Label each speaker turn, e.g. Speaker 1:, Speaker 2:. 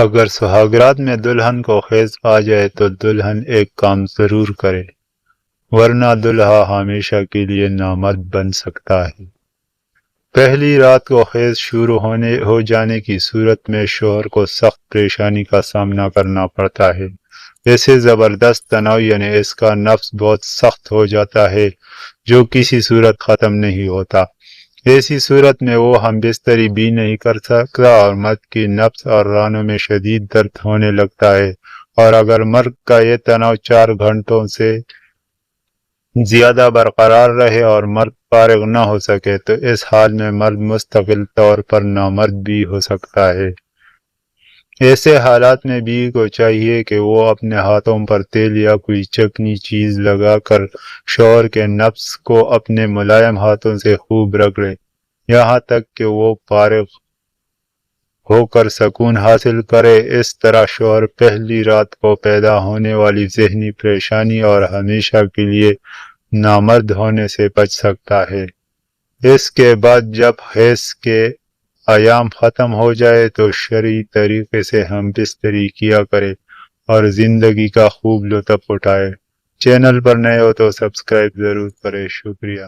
Speaker 1: اگر سہاگرات میں دلہن کو خیز آ جائے تو دلہن ایک کام ضرور کرے، ورنہ دلہا ہمیشہ کے لیے نامرد بن سکتا ہے۔ پہلی رات کو خیز شروع ہو جانے کی صورت میں شوہر کو سخت پریشانی کا سامنا کرنا پڑتا ہے۔ ایسے زبردست تناؤ یعنی اس کا نفس بہت سخت ہو جاتا ہے جو کسی صورت ختم نہیں ہوتا۔ ایسی صورت میں وہ ہم بستری بھی نہیں کر سکتا اور مرد کی نفس اور رانوں میں شدید درد ہونے لگتا ہے، اور اگر مرد کا یہ تناؤ 4 گھنٹوں سے زیادہ برقرار رہے اور مرد فارغ نہ ہو سکے تو اس حال میں مرد مستقل طور پر نامرد بھی ہو سکتا ہے۔ ایسے حالات میں بیوی کو چاہیے کہ وہ اپنے ہاتھوں پر تیل یا کوئی چکنی چیز لگا کر شوہر کے نفس کو اپنے ملائم ہاتھوں سے خوب رگڑے، یہاں تک کہ وہ فارغ ہو کر سکون حاصل کرے۔ اس طرح شوہر پہلی رات کو پیدا ہونے والی ذہنی پریشانی اور ہمیشہ کے لیے نامرد ہونے سے بچ سکتا ہے۔ اس کے بعد جب حیض کے ایام ختم ہو جائے تو شرعی طریقے سے ہم بستری کیا کرے اور زندگی کا خوب لطف اٹھائے۔ چینل پر نئے ہو تو سبسکرائب ضرور کرے۔ شکریہ۔